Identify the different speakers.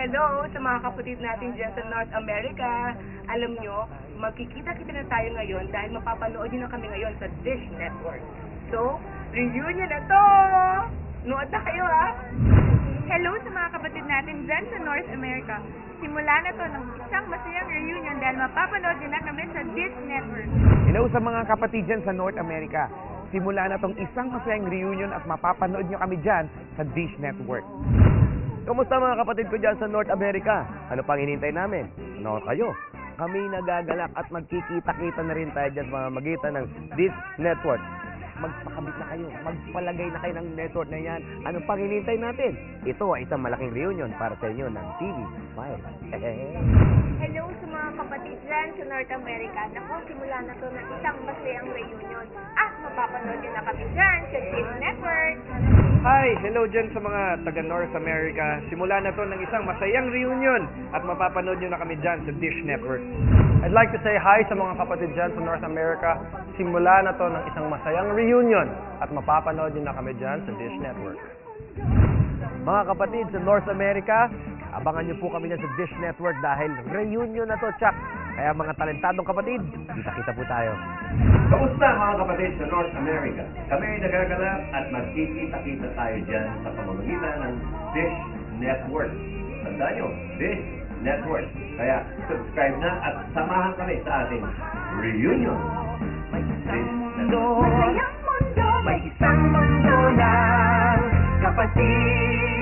Speaker 1: Hello sa mga kapatid natin dyan sa North America. Alam nyo, magkikita-kita na tayo ngayon dahil mapapanood nyo na kami ngayon sa Dish Network. So, reunion na to! Nood na kayo ha!
Speaker 2: Hello sa mga kapatid natin dyan sa North America. Simula na to ng isang masayang reunion dahil mapapanood din na kami sa Dish Network.
Speaker 3: Hello sa mga kapatid dyan sa North America. Simula na tong isang masayang reunion at mapapanood nyo kami dyan sa Dish Network.
Speaker 4: Kumusta mga kapatid ko dyan sa North America? Ano pang hinintay namin? Ano kayo? Kami nagagalak at magkikita-kita na rin tayo dyan sa mga magitan ng Dish Network. Magpakabit na kayo, magpalagay na kayo ng network na yan. Ano pang hinintay natin? Ito ay isang malaking reunion para sa inyo ng TV Smile.
Speaker 2: Hello sa mga kapatid dyan sa North America. Naku, simula na to ng isang masayang reunion. Mapapanood din na kami dyan sa Dish Network.
Speaker 3: Hi! Hello dyan sa mga taga North America. Simula na to ng isang masayang reunion at mapapanood nyo na kami dyan sa Dish Network.
Speaker 5: I'd like to say hi sa mga kapatid dyan sa North America. Simula na to ng isang masayang reunion at mapapanood nyo na kami dyan sa Dish Network.
Speaker 4: Mga kapatid sa North America, abangan nyo po kami dyan sa Dish Network dahil reunion na to, Chuck. Kaya mga talentadong kapatid, kita-kita po tayo.
Speaker 6: Kamusta mga kapatid sa North America? Kami ay nagagalak at magkikita-kita tayo dyan sa pamamagitan ng Dish Network. Tandaan nyo, Dish Network. Kaya subscribe na at samahan kami sa ating reunion. Dish Network.
Speaker 2: Masayang mundo, may isang mundo lang, kapatid.